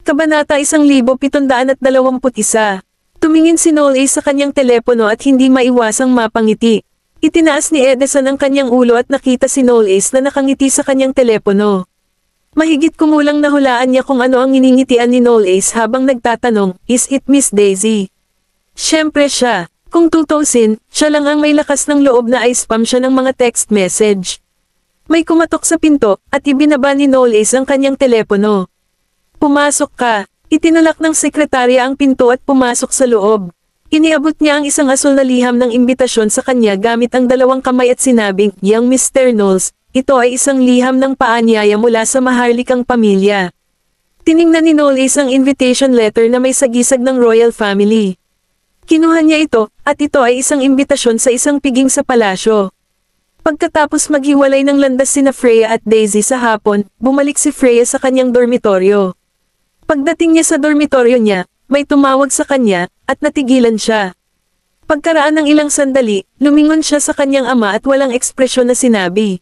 Kabanata 1721. Tumingin si Noel sa kanyang telepono at hindi maiwasang mapangiti. Itinaas ni Edison ang kanyang ulo at nakita si Noel na nakangiti sa kanyang telepono. Mahigit kumulang nahulaan niya kung ano ang iningitian ni Noel habang nagtatanong, "Is it Miss Daisy?" Siyempre siya. Kung tutusin, siya lang ang may lakas ng loob na i-spam siya ng mga text message. May kumatok sa pinto, at ibinaba ni Noel ang kanyang telepono. "Pumasok ka." Itinulak ng sekretarya ang pinto at pumasok sa loob. Iniabot niya ang isang asul na liham ng imbitasyon sa kanya gamit ang dalawang kamay at sinabing, "Young Mr. Knowles, ito ay isang liham ng paanyaya mula sa maharlikang pamilya." Tiningnan ni Knowles ang invitation letter na may sagisag ng royal family. Kinuha niya ito, at ito ay isang imbitasyon sa isang piging sa palasyo. Pagkatapos maghiwalay ng landas sina Freya at Daisy sa hapon, bumalik si Freya sa kanyang dormitoryo. Pagdating niya sa dormitoryo niya, may tumawag sa kanya, at natigilan siya. Pagkaraan ng ilang sandali, lumingon siya sa kanyang ama at walang ekspresyon na sinabi,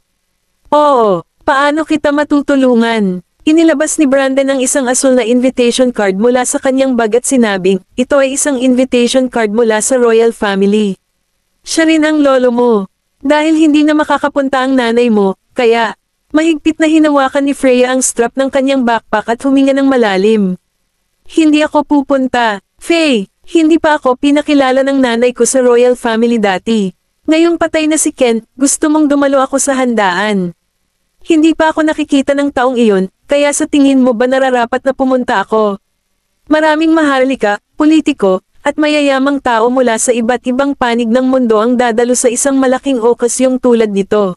"Oo, paano kita matutulungan?" Inilabas ni Brandon ang isang asul na invitation card mula sa kanyang bag at sinabing, "Ito ay isang invitation card mula sa royal family. Siya rin ang lolo mo. Dahil hindi na makakapunta ang nanay mo, kaya..." Mahigpit na hinawakan ni Freya ang strap ng kanyang backpack at huminga ng malalim. "Hindi ako pupunta. Faye, hindi pa ako pinakilala ng nanay ko sa royal family dati. Ngayong patay na si Ken, gusto mong dumalo ako sa handaan. Hindi pa ako nakikita ng taong iyon, kaya sa tingin mo ba nararapat na pumunta ako? Maraming maharlika, politiko, at mayayamang tao mula sa iba't ibang panig ng mundo ang dadalo sa isang malaking okasyong tulad nito.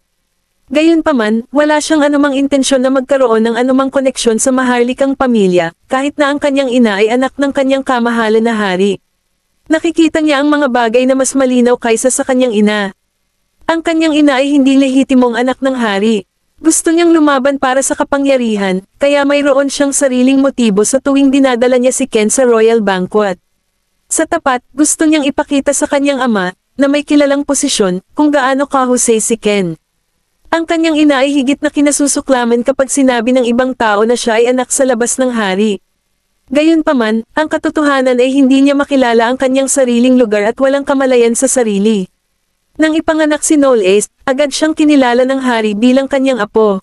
Gayunpaman, wala siyang anumang intensyon na magkaroon ng anumang koneksyon sa maharlikang pamilya, kahit na ang kanyang ina ay anak ng kanyang kamahalan na hari. Nakikita niya ang mga bagay na mas malinaw kaysa sa kanyang ina. Ang kanyang ina ay hindi lehitimong anak ng hari. Gusto niyang lumaban para sa kapangyarihan, kaya mayroon siyang sariling motibo sa tuwing dinadala niya si Ken sa royal banquet. Sa tapat, gusto niyang ipakita sa kanyang ama, na may kilalang posisyon, kung gaano kahusay si Ken. Ang kanyang ina ay higit na kinasusuklaman kapag sinabi ng ibang tao na siya ay anak sa labas ng hari. Gayunpaman, ang katotohanan ay hindi niya makilala ang kanyang sariling lugar at walang kamalayan sa sarili. Nang ipanganak si Noel, agad siyang kinilala ng hari bilang kanyang apo.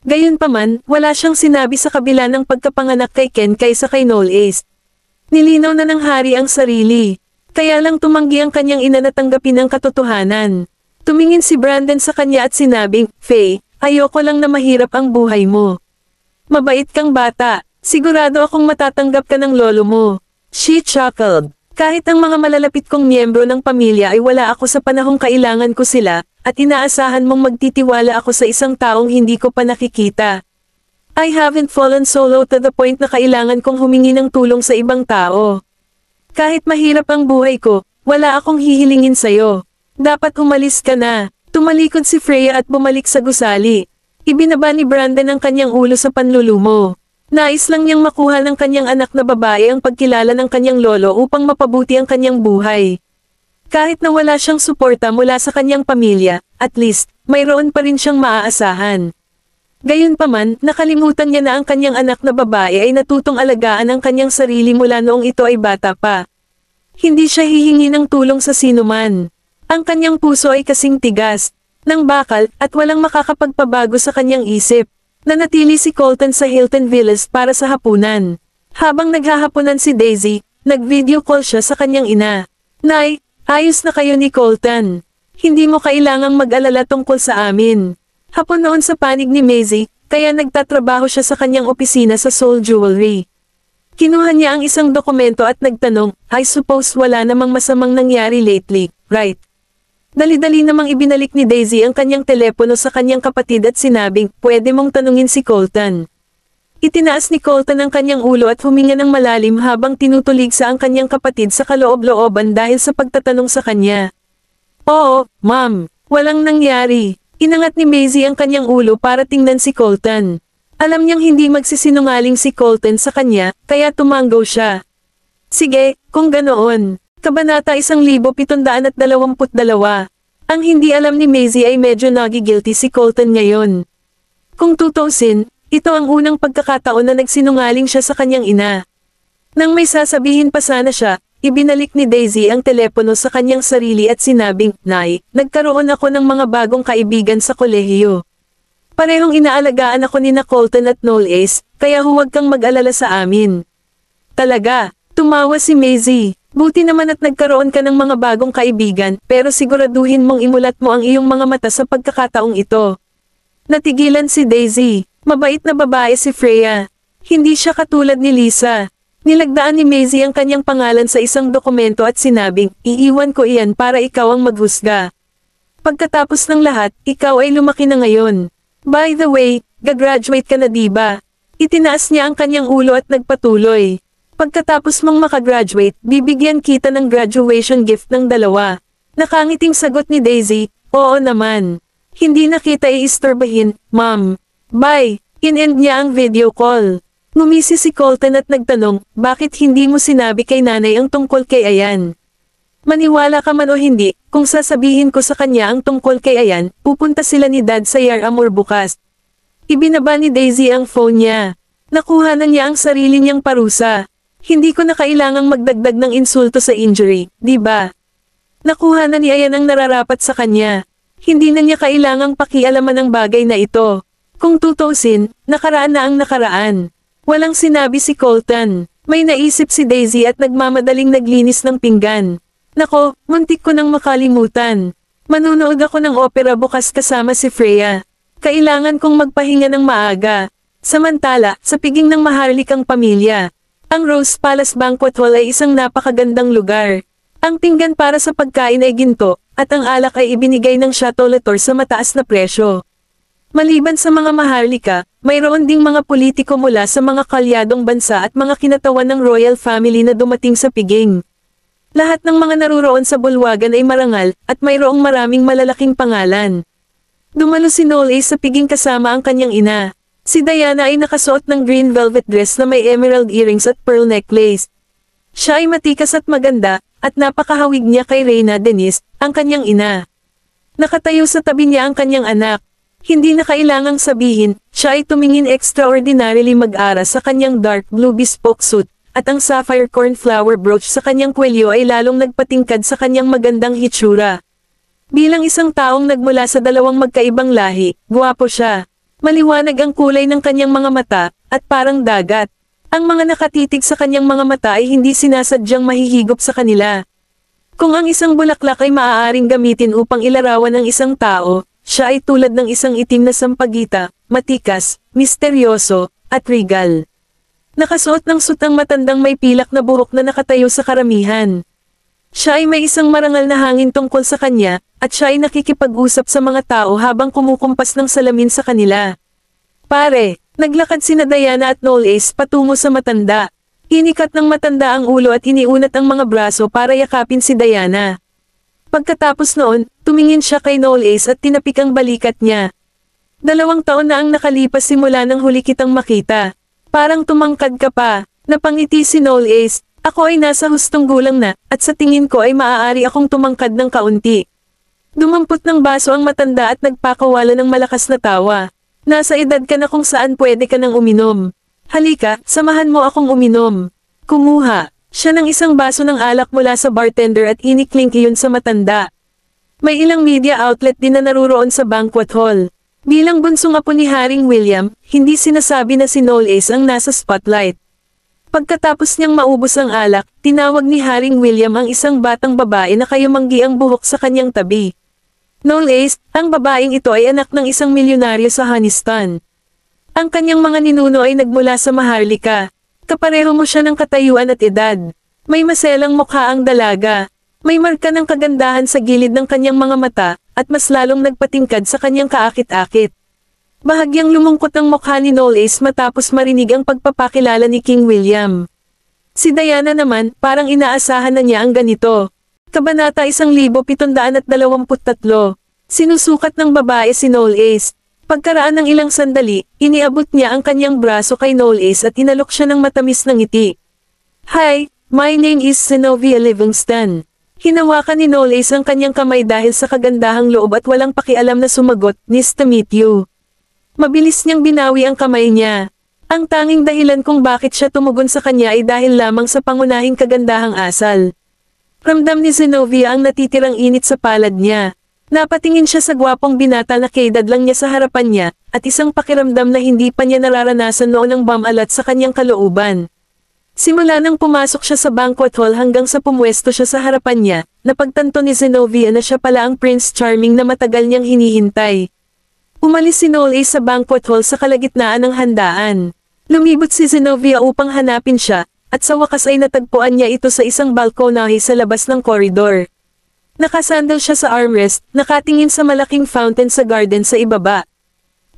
Gayunpaman, wala siyang sinabi sa kabila ng pagkapanganak kay Ken kaysa kay Noel. Nilinaw na ng hari ang sarili. Kaya lang tumanggi ang kanyang ina na tanggapin ang katotohanan. Tumingin si Brandon sa kanya at sinabing, "Faye, ayoko lang na mahirap ang buhay mo. Mabait kang bata, sigurado akong matatanggap ka ng lolo mo." She chuckled. "Kahit ang mga malalapit kong miyembro ng pamilya ay wala ako sa panahong kailangan ko sila, at inaasahan mong magtitiwala ako sa isang taong hindi ko pa nakikita. I haven't fallen so low to the point na kailangan kong humingi ng tulong sa ibang tao. Kahit mahirap ang buhay ko, wala akong hihilingin sa'yo. Dapat umalis ka na." Tumalikod si Freya at bumalik sa gusali. Ibinaba ni Brandon ang kanyang ulo sa panlulumo. Nais lang niyang makuha ng kanyang anak na babae ang pagkilala ng kanyang lolo upang mapabuti ang kanyang buhay. Kahit na wala siyang suporta mula sa kanyang pamilya, at least, mayroon pa rin siyang maaasahan. Gayunpaman, nakalimutan niya na ang kanyang anak na babae ay natutong alagaan ang kanyang sarili mula noong ito ay bata pa. Hindi siya hihingi ng tulong sa sinuman. Ang kanyang puso ay kasing tigas, ng bakal, at walang makakapagpabago sa kanyang isip. Nanatili si Colton sa Hilton Villas para sa hapunan. Habang naghahapunan si Daisy, nag-video call siya sa kanyang ina. "Nay, ayos na kayo ni Colton. Hindi mo kailangang mag-alala tungkol sa amin." Hapon noon sa panig ni Maisie, kaya nagtatrabaho siya sa kanyang opisina sa Soul Jewelry. Kinuha niya ang isang dokumento at nagtanong, "I suppose wala namang masamang nangyari lately, right?" Dali-dali namang ibinalik ni Daisy ang kanyang telepono sa kanyang kapatid at sinabing, "Pwede mong tanungin si Colton." Itinaas ni Colton ang kanyang ulo at huminga ng malalim habang tinutulig sa ang kanyang kapatid sa kaloob-looban dahil sa pagtatanong sa kanya. "Oo, ma'am, walang nangyari." Inangat ni Maisie ang kanyang ulo para tingnan si Colton. Alam niyang hindi magsisinungaling si Colton sa kanya, kaya tumanggo siya. "Sige, kung ganoon." Kabanata 1722. Ang hindi alam ni Maisie ay medyo nagigilty si Colton ngayon. Kung tutusin, Ito ang unang pagkakataon na nagsinungaling siya sa kanyang ina. Nang may sasabihin pa sana siya, ibinalik ni Daisy ang telepono sa kanyang sarili at sinabing, "Nay, nagkaroon ako ng mga bagong kaibigan sa kolehiyo. Parehong inaalagaan ako ni Colton at Noel Ace, kaya huwag kang mag-alala sa amin." Talaga, tumawa si Maisie. Buti naman at nagkaroon ka ng mga bagong kaibigan, pero siguraduhin mong imulat mo ang iyong mga mata sa pagkakataong ito. Natigilan si Daisy. Mabait na babae si Freya. Hindi siya katulad ni Lisa. Nilagdaan ni Maisie ang kanyang pangalan sa isang dokumento at sinabing, "Iiwan ko iyan para ikaw ang maghusga. Pagkatapos ng lahat, ikaw ay lumaki na ngayon. By the way, gagraduate ka na diba?" Itinaas niya ang kanyang ulo at nagpatuloy. "Pagkatapos mong makagraduate, bibigyan kita ng graduation gift ng 2. Nakangiting sagot ni Daisy, "Oo naman. Hindi na kita iistorbahin, Ma'am. Bye." In-end niya ang video call. Ngumisi si Colton at nagtanong, "Bakit hindi mo sinabi kay nanay ang tungkol kay Ayan?" "Maniwala ka man o hindi, kung sasabihin ko sa kanya ang tungkol kay Ayan, pupunta sila ni Dad sa Yaramur bukas." Ibinaba ni Daisy ang phone niya. Nakuha na niya ang sarili niyang parusa. "Hindi ko na kailangang magdagdag ng insulto sa injury, di ba? Nakuha na ni Ayan ang nararapat sa kanya. Hindi na niya kailangang pakialaman ang bagay na ito. Kung tutuusin, nakaraan na ang nakaraan." Walang sinabi si Colton. May naisip si Daisy at nagmamadaling naglinis ng pinggan. "Nako, muntik ko nang makalimutan. Manunood ako ng opera bukas kasama si Freya. Kailangan kong magpahinga ng maaga." Samantala, sa piging ng maharlikang pamilya, ang Rose Palace Banquet Hall ay isang napakagandang lugar. Ang pinggan para sa pagkain ay ginto, at ang alak ay ibinigay ng Chateau Latour sa mataas na presyo. Maliban sa mga maharlika, mayroon ding mga politiko mula sa mga kalyadong bansa at mga kinatawan ng royal family na dumating sa piging. Lahat ng mga naruroon sa bulwagan ay marangal, at mayroong maraming malalaking pangalan. Dumalo si Noel Ace sa piging kasama ang kanyang ina. Si Diana ay nakasuot ng green velvet dress na may emerald earrings at pearl necklace. Siya ay matikas at maganda, at napakahawig niya kay Reyna Denise, ang kanyang ina. Nakatayo sa tabi niya ang kanyang anak. Hindi na kailangang sabihin, siya ay tumingin extraordinarily mag-ara sa kanyang dark blue bespoke suit, at ang sapphire cornflower brooch sa kanyang kwelyo ay lalong nagpatingkad sa kanyang magandang hitsura. Bilang isang taong nagmula sa dalawang magkaibang lahi, guwapo siya. Maliwanag ang kulay ng kanyang mga mata, at parang dagat. Ang mga nakatitig sa kanyang mga mata ay hindi sinasadyang mahihigop sa kanila. Kung ang isang bulaklak ay maaaring gamitin upang ilarawan ang isang tao, siya ay tulad ng isang itim na sampagita, matikas, misteryoso, at regal. Nakasuot ng suit ang matandang may pilak na buhok na nakatayo sa karamihan. Siya ay may isang marangal na hangin tungkol sa kanya, at siya ay nakikipag-usap sa mga tao habang kumukumpas ng salamin sa kanila. "Pare," naglakad sina Diana at Noel Ace patungo sa matanda. Inikat ng matanda ang ulo at iniunat ang mga braso para yakapin si Diana. Pagkatapos noon, tumingin siya kay Noel Ace at tinapik ang balikat niya. "2 taon na ang nakalipas simula nang huli kitang makita. Parang tumangkad ka pa." Napangiti si Noel Ace. "Ako ay nasa hustong gulang na, at sa tingin ko ay maaari akong tumangkad ng kaunti." Dumampot ng baso ang matanda at nagpakawala ng malakas na tawa. "Nasa edad ka na kung saan pwede ka nang uminom. Halika, samahan mo akong uminom." Kumuha siya ng isang baso ng alak mula sa bartender at iniklink iyon sa matanda. May ilang media outlet din na naruroon sa banquet hall. Bilang bunsong apo ni Haring William, hindi sinasabi na si Noel Ace ang nasa spotlight. Pagkatapos niyang maubos ang alak, tinawag ni Haring William ang isang batang babae na kayumanggi ang buhok sa kanyang tabi. Noel Ace, ang babaeng ito ay anak ng isang milyonaryo sa Honiston. Ang kanyang mga ninuno ay nagmula sa Maharlika. Kapareho mo siya ng katayuan at edad. May maselang mukha ang dalaga. May marka ng kagandahan sa gilid ng kanyang mga mata, at mas lalong nagpatingkad sa kanyang kaakit-akit. Bahagyang lumungkot ang mukha ni Noel Ace matapos marinig ang pagpapakilala ni King William. Si Diana naman, parang inaasahan na niya ang ganito. Kabanata 1723. Sinusukat ng babae si Noel Ace. Pagkaraan ng ilang sandali, iniabot niya ang kanyang braso kay Noel Ace at inalok siya ng matamis na ngiti. "Hi, my name is Zenobia Livingston." Hinawakan ni Noel Ace ang kanyang kamay dahil sa kagandahang loob at walang pakialam na sumagot, "Nice to meet you." Mabilis niyang binawi ang kamay niya. Ang tanging dahilan kung bakit siya tumugon sa kanya ay dahil lamang sa pangunahing kagandahang asal. Ramdam ni Zenobia ang natitirang init sa palad niya. Napatingin siya sa gwapong binata na kaedad lang niya sa harapan niya, at isang pakiramdam na hindi pa niya nararanasan noon ang bamalat sa kanyang kalooban. Simula nang pumasok siya sa banquet hall hanggang sa pumwesto siya sa harapan niya, napagtanto ni Zenobia na siya pala ang Prince Charming na matagal niyang hinihintay. Umalis si Noel Ace sa banquet hall sa kalagitnaan ng handaan. Lumibot si Zenobia upang hanapin siya, at sa wakas ay natagpuan niya ito sa isang balkonahe sa labas ng koridor. Nakasandal siya sa armrest, nakatingin sa malaking fountain sa garden sa ibaba.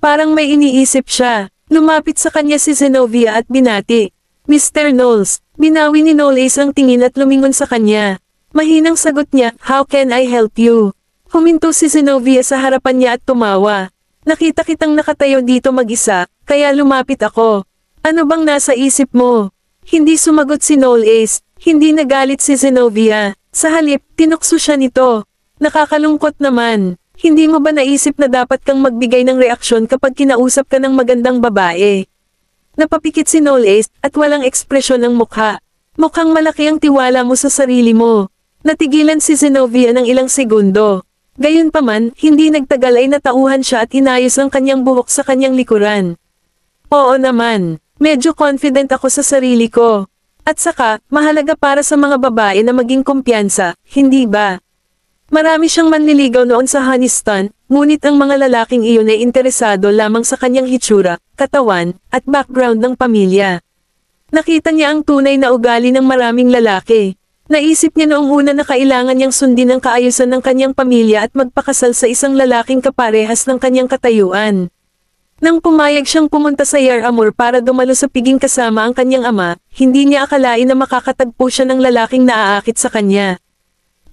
Parang may iniisip siya. Lumapit sa kanya si Zenobia at binati. Mr. Knowles, binawi ni Noel Ace ang tingin at lumingon sa kanya. Mahinang sagot niya, "How can I help you?" Huminto si Zenobia sa harapan niya at tumawa. "Nakita kitang nakatayo dito mag-isa, kaya lumapit ako. Ano bang nasa isip mo?" Hindi sumagot si Noel Ace, hindi nagalit si Zenobia. Sa halip, tinukso siya nito. "Nakakalungkot naman. Hindi mo ba naisip na dapat kang magbigay ng reaksyon kapag kinausap ka ng magandang babae?" Napapikit si Noel Ace, at walang ekspresyon ng mukha. "Mukhang malaki ang tiwala mo sa sarili mo." Natigilan si Zenobia ng ilang segundo. Gayunpaman, hindi nagtagal ay natauhan siya at inayos ang kanyang buhok sa kanyang likuran. "Oo naman. Medyo confident ako sa sarili ko. At saka, mahalaga para sa mga babae na maging kumpiyansa, hindi ba? Marami siyang manliligaw noon sa Honeyston, ngunit ang mga lalaking iyon ay interesado lamang sa kanyang hitsura, katawan, at background ng pamilya. Nakita niya ang tunay na ugali ng maraming lalaki. Naisip niya noong una na kailangan niyang sundin ang kaayusan ng kanyang pamilya at magpakasal sa isang lalaking kaparehas ng kanyang katayuan. Nang pumayag siyang pumunta sa Yar Amor para dumalo sa piging kasama ang kanyang ama, hindi niya akalain na makakatagpo siya ng lalaking naaakit sa kanya.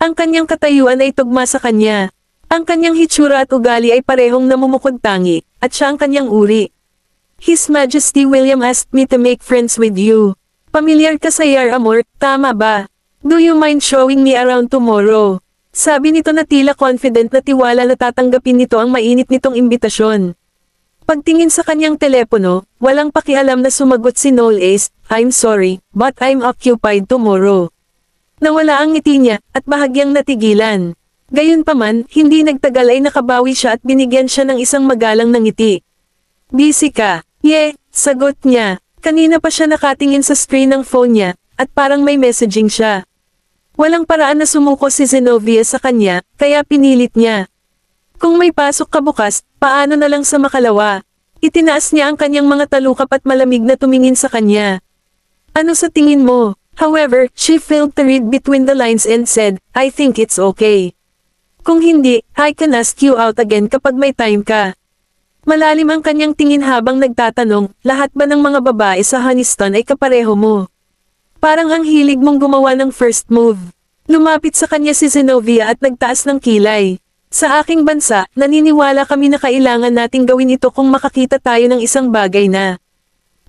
Ang kanyang katayuan ay tugma sa kanya. Ang kanyang hitsura at ugali ay parehong namumukod tangi, at siya ang kanyang uri. "His Majesty William asked me to make friends with you. Pamilyar ka sa Yar Amor, tama ba? Do you mind showing me around tomorrow?" Sabi nito na tila confident na tiwala na tatanggapin nito ang mainit nitong imbitasyon. Pagtingin sa kanyang telepono, walang pakialam na sumagot si Noel Ace, "I'm sorry, but I'm occupied tomorrow." Nawala ang ngiti niya, at bahagyang natigilan. Gayunpaman, hindi nagtagal ay nakabawi siya at binigyan siya ng isang magalang na ngiti. "Busy ka?" "Yeah," sagot niya. Kanina pa siya nakatingin sa screen ng phone niya, at parang may messaging siya. Walang paraan na sumuko si Zenobia sa kanya, kaya pinilit niya. "Kung may pasok ka bukas, paano na lang sa makalawa?" Itinaas niya ang kanyang mga talukap at malamig na tumingin sa kanya. "Ano sa tingin mo?" However, she failed to read between the lines and said, "I think it's okay. Kung hindi, I can ask you out again kapag may time ka." Malalim ang kanyang tingin habang nagtatanong, "Lahat ba ng mga babae sa Honeyston ay kapareho mo? Parang ang hilig mong gumawa ng first move." Lumapit sa kanya si Zenobia at nagtaas ng kilay. "Sa aking bansa, naniniwala kami na kailangan nating gawin ito kung makakita tayo ng isang bagay na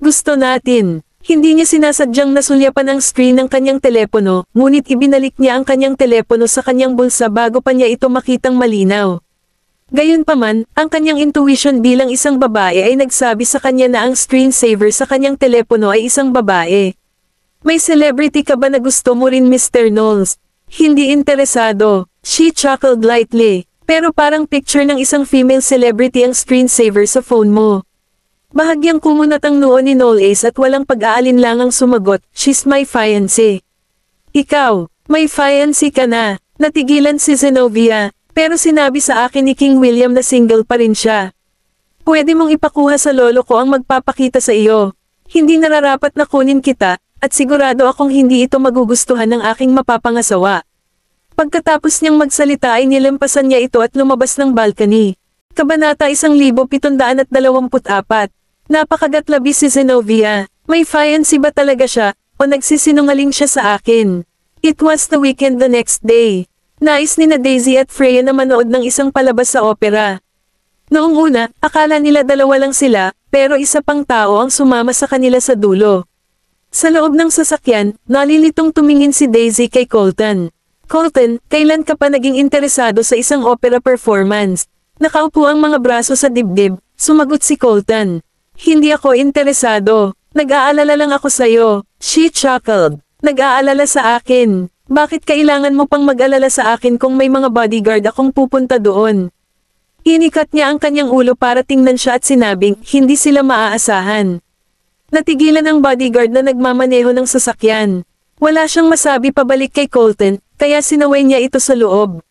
gusto natin." Hindi niya sinasadyang nasulyapan ang screen ng kanyang telepono, ngunit ibinalik niya ang kanyang telepono sa kanyang bulsa bago pa niya ito makitang malinaw. Gayunpaman, ang kanyang intuition bilang isang babae ay nagsabi sa kanya na ang screensaver sa kanyang telepono ay isang babae. "May celebrity ka ba na gusto mo rin, Mr. Knowles?" Hindi interesado. She chuckled lightly. "Pero parang picture ng isang female celebrity ang screensaver sa phone mo." Bahagyang kumunat ang noo ni Noel Ace at walang pag-aalinlangang sumagot, "She's my fiancé." "Ikaw, may fiancé ka na." Natigilan si Zenobia, "Pero sinabi sa akin ni King William na single pa rin siya." "Pwede mong ipakuha sa lolo ko ang magpapakita sa iyo. Hindi nararapat na kunin kita, at sigurado akong hindi ito magugustuhan ng aking mapapangasawa." Pagkatapos niyang magsalita ay nilampasan niya ito at lumabas ng balcony. Kabanata 1724. Napakagatlabi si Zenobia. May fiancé ba talaga siya, o nagsisinungaling siya sa akin? It was the weekend the next day. Nais ni na Daisy at Freya na manood ng isang palabas sa opera. Noong una, akala nila dalawa lang sila, pero isa pang tao ang sumama sa kanila sa dulo. Sa loob ng sasakyan, nalilitong tumingin si Daisy kay Colton. "Colton, kailan ka pa naging interesado sa isang opera performance?" Nakaupo ang mga braso sa dibdib, Sumagot si Colton. Hindi ako interesado. Nag-aalala lang ako sa'yo. She chuckled. Nag-aalala sa akin. Bakit kailangan mo pang mag-alala sa akin kung may mga bodyguard akong pupunta doon? Inikat niya ang kanyang ulo para tingnan siya at sinabing, hindi sila maaasahan. Natigilan ang bodyguard na nagmamaneho ng sasakyan. Wala siyang masabi pabalik kay Colton, kaya sinaway niya ito sa loob.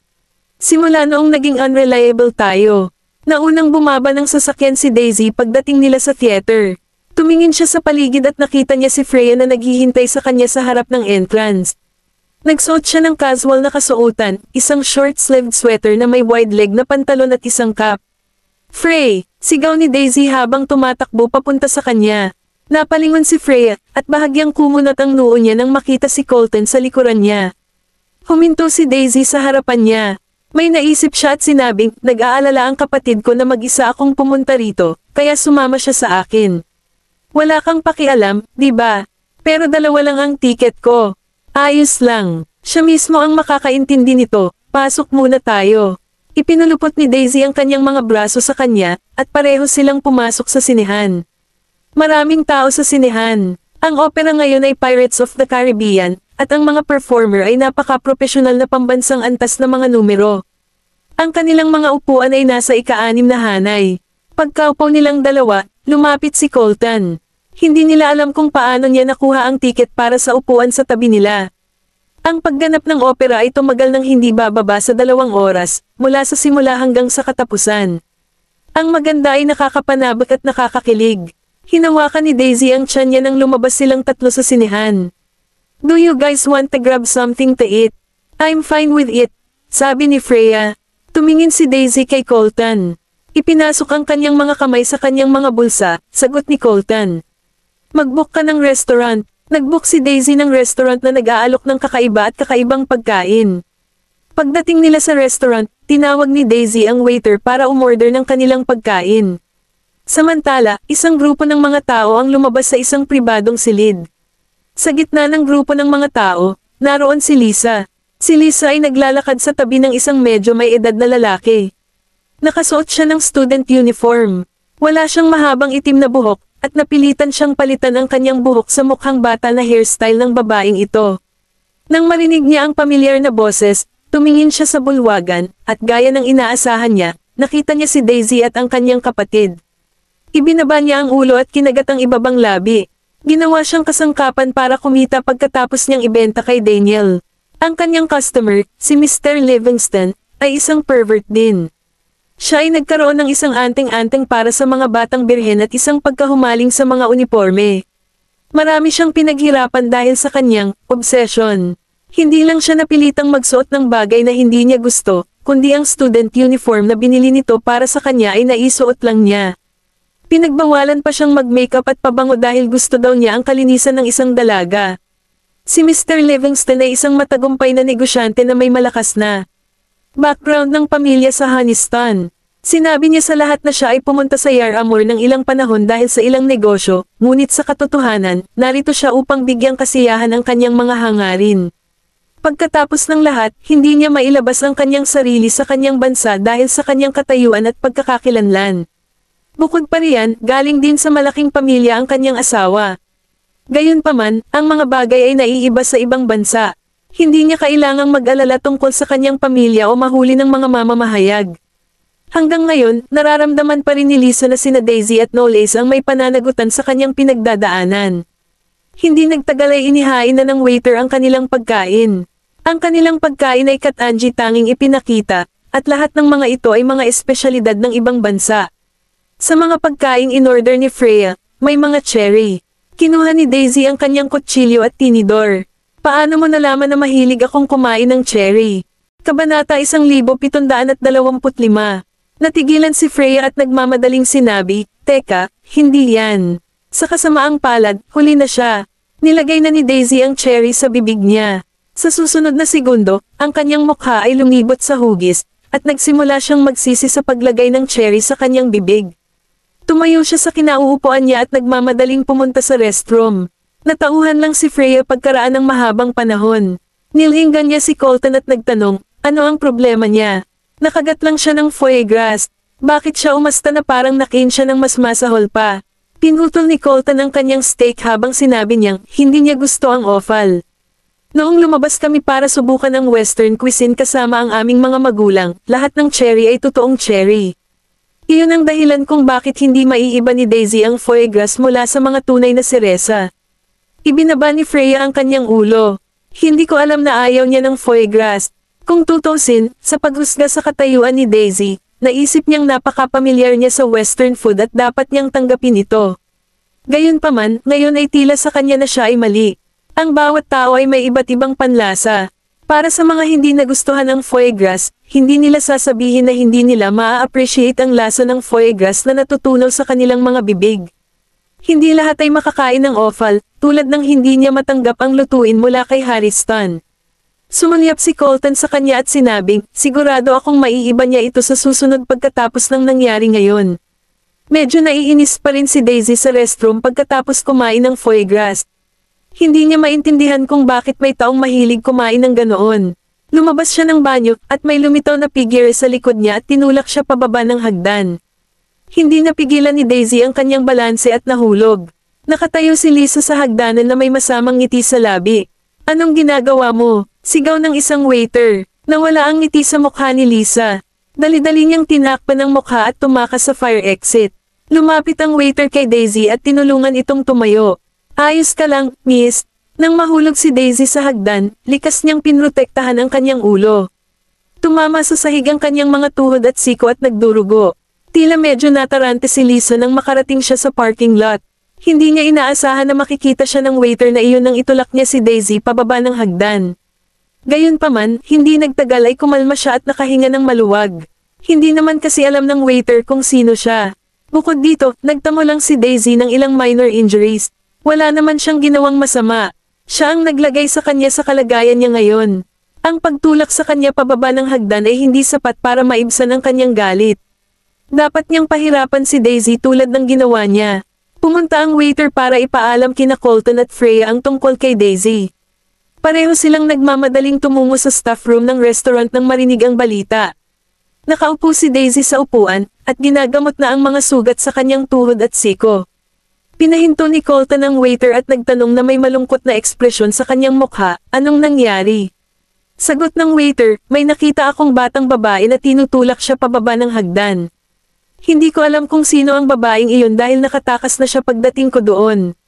Simula noong naging unreliable tayo. Naunang bumaba ng sasakyan si Daisy pagdating nila sa theater. Tumingin siya sa paligid at nakita niya si Freya na naghihintay sa kanya sa harap ng entrance. Nagsuot siya ng casual na kasuotan, isang short-sleeved sweater na may wide leg na pantalon at isang cap. "Frey!" Sigaw ni Daisy habang tumatakbo papunta sa kanya. Napalingon si Freya, at bahagyang kumunat ang noo niya nang makita si Colton sa likuran niya. Huminto si Daisy sa harapan niya. May naisip siya at sinabing, nag-aalala ang kapatid ko na mag-isa akong pumunta rito, kaya sumama siya sa akin. Wala kang pakialam, di ba? Pero dalawa lang ang tiket ko. Ayos lang. Siya mismo ang makakaintindi nito. Pasok muna tayo. Ipinulupot ni Daisy ang kanyang mga braso sa kanya, at pareho silang pumasok sa sinehan. Maraming tao sa sinehan. Ang opera ngayon ay Pirates of the Caribbean, at ang mga performer ay napaka-profesional na pambansang antas na mga numero. Ang kanilang mga upuan ay nasa ika-6 na hanay. Pagkaupo nilang dalawa, lumapit si Colton. Hindi nila alam kung paano niya nakuha ang tiket para sa upuan sa tabi nila. Ang pagganap ng opera ay tumagal ng hindi bababa sa 2 oras, mula sa simula hanggang sa katapusan. Ang maganda ay nakakapanabik at nakakakilig. Hinawakan ni Daisy ang tiyan niya nang lumabas silang tatlo sa sinehan. "Do you guys want to grab something to eat?" "I'm fine with it," sabi ni Freya. Tumingin si Daisy kay Colton. Ipinasok ang kanyang mga kamay sa kanyang mga bulsa, sagot ni Colton. "Mag-book ka ng restaurant." Nag-book si Daisy ng restaurant na nag-aalok ng kakaiba at kakaibang pagkain. Pagdating nila sa restaurant, tinawag ni Daisy ang waiter para umorder ng kanilang pagkain. Samantala, isang grupo ng mga tao ang lumabas sa isang pribadong silid. Sa gitna ng grupo ng mga tao, naroon si Lisa. Si Lisa ay naglalakad sa tabi ng isang medyo may edad na lalaki. Nakasuot siya ng student uniform. Wala siyang mahabang itim na buhok, at napilitan siyang palitan ang kanyang buhok sa mukhang bata na hairstyle ng babaeng ito. Nang marinig niya ang pamilyar na boses, tumingin siya sa bulwagan, at gaya ng inaasahan niya, nakita niya si Daisy at ang kanyang kapatid. Ibinaba niya ang ulo at kinagat ang ibabang labi. Ginawa siyang kasangkapan para kumita pagkatapos niyang ibenta kay Daniel. Ang kanyang customer, si Mr. Livingston, ay isang pervert din. Siya ay nagkaroon ng isang anting-anting para sa mga batang birhen at isang pagkahumaling sa mga uniforme. Marami siyang pinaghirapan dahil sa kanyang obsession. Hindi lang siya napilitang magsuot ng bagay na hindi niya gusto, kundi ang student uniform na binili nito para sa kanya ay naisuot lang niya. Pinagbawalan pa siyang mag-makeup at pabango dahil gusto daw niya ang kalinisan ng isang dalaga. Si Mr. Livingston ay isang matagumpay na negosyante na may malakas na background ng pamilya sa Houston. Sinabi niya sa lahat na siya ay pumunta sa Yarramore ng ilang panahon dahil sa ilang negosyo, ngunit sa katotohanan, narito siya upang bigyang kasiyahan ang kanyang mga hangarin. Pagkatapos ng lahat, hindi niya mailabas ang kanyang sarili sa kanyang bansa dahil sa kanyang katayuan at pagkakakilanlan. Bukod pa riyan, galing din sa malaking pamilya ang kanyang asawa. Gayunpaman, ang mga bagay ay naiiba sa ibang bansa. Hindi niya kailangang mag-alala tungkol sa kanyang pamilya o mahuli ng mga mamamahayag. Hanggang ngayon, nararamdaman pa rin ni Lisa na sina Daisy at Knowles ang may pananagutan sa kanyang pinagdadaanan. Hindi nagtagal ay inihain na ng waiter ang kanilang pagkain. Ang kanilang pagkain ay katanji tanging ipinakita, at lahat ng mga ito ay mga espesyalidad ng ibang bansa. Sa mga pagkaing in-order ni Freya, may mga cherry. Kinuha ni Daisy ang kanyang kutsilyo at tinidor. "Paano mo nalaman na mahilig akong kumain ng cherry?" Kabanata 1725. Natigilan si Freya at nagmamadaling sinabi, "Teka, hindi yan." Sa kasamaang palad, huli na siya. Nilagay na ni Daisy ang cherry sa bibig niya. Sa susunod na segundo, ang kanyang mukha ay lumibot sa hugis, at nagsimula siyang magsisi sa paglagay ng cherry sa kanyang bibig. Tumayo siya sa kinauupuan niya at nagmamadaling pumunta sa restroom. Natauhan lang si Freya pagkaraan ng mahabang panahon. Nilinggan niya si Colton at nagtanong, ano ang problema niya? Nakagat lang siya ng foie gras. Bakit siya umasta na parang nakain siya ng mas masahol pa? Pinutol ni Colton ang kanyang steak habang sinabi niyang hindi niya gusto ang offal. Noong lumabas kami para subukan ang western cuisine kasama ang aming mga magulang, lahat ng cherry ay totoong cherry. Iyon ang dahilan kung bakit hindi maiiba ni Daisy ang foie gras mula sa mga tunay na seresa. Ibinaba ni Freya ang kanyang ulo. Hindi ko alam na ayaw niya ng foie gras. Kung tutusin, sa paghusga sa katayuan ni Daisy, naisip niyang napaka-pamilyar niya sa western food at dapat niyang tanggapin ito. Gayunpaman, ngayon ay tila sa kanya na siya ay mali. Ang bawat tao ay may iba't ibang panlasa. Para sa mga hindi nagustuhan ng foie gras, hindi nila sasabihin na hindi nila maa-appreciate ang lasa ng foie gras na natutunaw sa kanilang mga bibig. Hindi lahat ay makakain ng offal, tulad ng hindi niya matanggap ang lutuin mula kay Harriston. Sumulyap si Colton sa kanya at sinabing, sigurado akong maiiba niya ito sa susunod pagkatapos ng nangyari ngayon. Medyo naiinis pa rin si Daisy sa restroom pagkatapos kumain ng foie gras. Hindi niya maintindihan kung bakit may taong mahilig kumain ng ganoon. Lumabas siya ng banyo at may lumitaw na figure sa likod niya at tinulak siya pababa ng hagdan. Hindi napigilan ni Daisy ang kanyang balanse at nahulog. Nakatayo si Lisa sa hagdanan na may masamang ngiti sa labi. Anong ginagawa mo? Sigaw ng isang waiter. Nawala ang ngiti sa mukha ni Lisa. Dali-dali niyang tinakpan ang mukha at tumakas sa fire exit. Lumapit ang waiter kay Daisy at tinulungan itong tumayo. Ayos ka lang, miss. Nang mahulog si Daisy sa hagdan, likas niyang pinrotektahan ang kanyang ulo. Tumama sa sahig ang kanyang mga tuhod at siko at nagdurugo. Tila medyo natarante si Lisa nang makarating siya sa parking lot. Hindi niya inaasahan na makikita siya ng waiter na iyon nang itulak niya si Daisy pababa ng hagdan. Gayunpaman, hindi nagtagal ay kumalma siya at nakahinga ng maluwag. Hindi naman kasi alam ng waiter kung sino siya. Bukod dito, nagtamo lang si Daisy ng ilang minor injuries. Wala naman siyang ginawang masama. Siya ang naglagay sa kanya sa kalagayan niya ngayon. Ang pagtulak sa kanya pababa ng hagdan ay hindi sapat para maibsan ang kanyang galit. Dapat niyang pahirapan si Daisy tulad ng ginawa niya. Pumunta ang waiter para ipaalam kina Colton at Freya ang tungkol kay Daisy. Pareho silang nagmamadaling tumungo sa staff room ng restaurant nang marinig ang balita. Nakaupo si Daisy sa upuan, at ginagamot na ang mga sugat sa kanyang tuhod at siko. Pinahinto ni Colton ang waiter at nagtanong na may malungkot na ekspresyon sa kanyang mukha, anong nangyari? Sagot ng waiter, may nakita akong batang babae na tinutulak siya pababa ng hagdan. Hindi ko alam kung sino ang babaeng iyon dahil nakatakas na siya pagdating ko doon.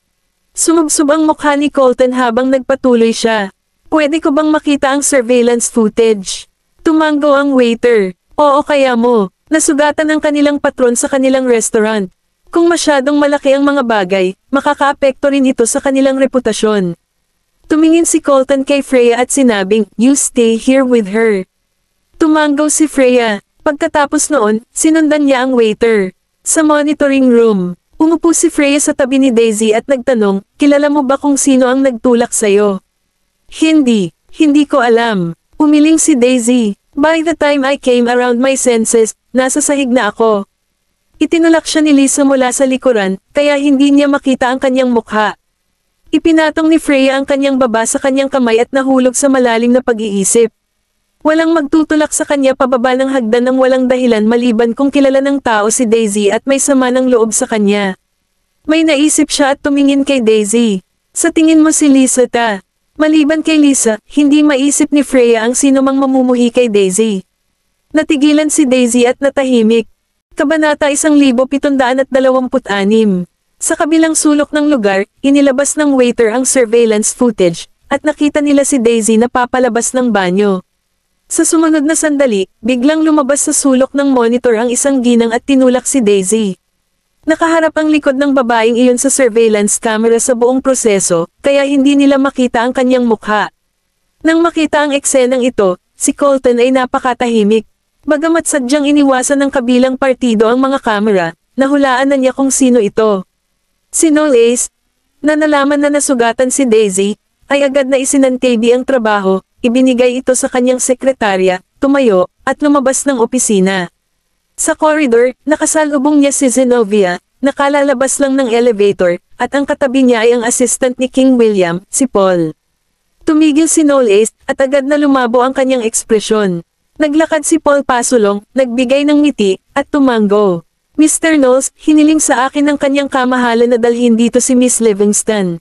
Sumubsob ang mukha ni Colton habang nagpatuloy siya. Pwede ko bang makita ang surveillance footage? Tumanggo ang waiter. Oo kaya mo. Nasugatan ang kanilang patron sa kanilang restaurant. Kung masyadong malaki ang mga bagay, makakaapekto rin ito sa kanilang reputasyon. Tumingin si Colton kay Freya at sinabing, you stay here with her. Tumanggo si Freya. Pagkatapos noon, sinundan niya ang waiter. Sa monitoring room, umupo si Freya sa tabi ni Daisy at nagtanong, kilala mo ba kung sino ang nagtulak sa'yo? Hindi ko alam. Umiling si Daisy. By the time I came around my senses, nasa sahig na ako. Itinulak siya ni Lisa mula sa likuran, kaya hindi niya makita ang kanyang mukha. Ipinatong ni Freya ang kanyang baba sa kanyang kamay at nahulog sa malalim na pag-iisip. Walang magtutulak sa kanya pababa ng hagdan ng walang dahilan maliban kung kilala ng tao si Daisy at may sama ng loob sa kanya. May naisip siya at tumingin kay Daisy. Sa tingin mo si Lisa ta? Maliban kay Lisa, hindi maisip ni Freya ang sino mang mamumuhi kay Daisy. Natigilan si Daisy at natahimik. Kabanata 1726. Sa kabilang sulok ng lugar, inilabas ng waiter ang surveillance footage, at nakita nila si Daisy na papalabas ng banyo. Sa sumunod na sandali, biglang lumabas sa sulok ng monitor ang isang ginang at tinulak si Daisy. Nakaharap ang likod ng babaeng iyon sa surveillance camera sa buong proseso, kaya hindi nila makita ang kanyang mukha. Nang makita ang eksenang ito, si Colton ay napakatahimik. Bagamat sadyang iniwasan ng kabilang partido ang mga kamera, nahulaan na niya kung sino ito. Si Noel Ace, na nalaman na nasugatan si Daisy, ay agad na isinantabi ang trabaho, ibinigay ito sa kanyang sekretarya, tumayo, at lumabas ng opisina. Sa corridor, nakasalubong niya si Zenobia, nakalalabas lang ng elevator, at ang katabi niya ay ang assistant ni King William, si Paul. Tumigil si Noel Ace, at agad na lumabo ang kanyang ekspresyon. Naglakad si Paul pasulong, nagbigay ng ngiti, at tumango. Mr. Knowles, hiniling sa akin ng kanyang kamahalan na dalhin dito si Miss Livingston.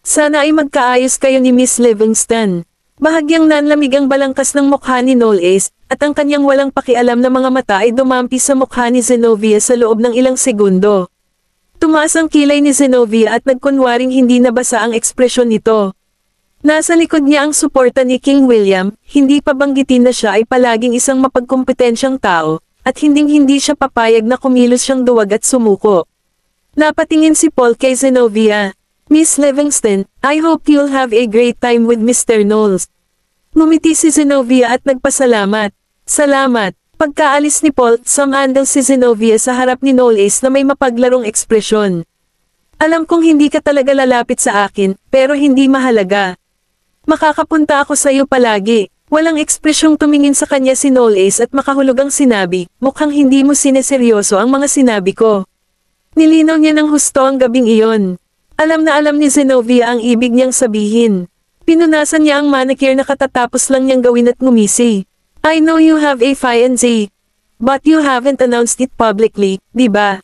Sana ay magkaayos kayo ni Miss Livingston. Bahagyang nanlamig ang balangkas ng mukha ni Knowles, at ang kanyang walang pakialam na mga mata ay dumampi sa mukha ni Zenobia sa loob ng ilang segundo. Tumaas ang kilay ni Zenobia at nagkunwaring hindi nabasa ang ekspresyon nito. Nasa likod niya ang suporta ni King William, hindi pa banggitin na siya ay palaging isang mapagkompetensyang tao, at hinding-hindi siya papayag na kumilos siyang duwag at sumuko. Napatingin si Paul kay Zenobia. Miss Livingston, I hope you'll have a great time with Mr. Knowles. Ngumiti si Zenobia at nagpasalamat. Salamat. Pagkaalis ni Paul, sumandal si Zenobia sa harap ni Knowles na may mapaglarong ekspresyon. Alam kong hindi ka talaga lalapit sa akin, pero hindi mahalaga. Makakapunta ako sa iyo palagi. Walang ekspresyong tumingin sa kanya si Knowles at makahulugang sinabi, mukhang hindi mo sineseryoso ang mga sinabi ko. Nilinaw niya ng husto ang gabing iyon. Alam na alam ni Zenobia ang ibig niyang sabihin. Pinunasan niya ang manicure na katatapos lang niyang gawin at ngumisi. I know you have a fiancé, but you haven't announced it publicly, di ba?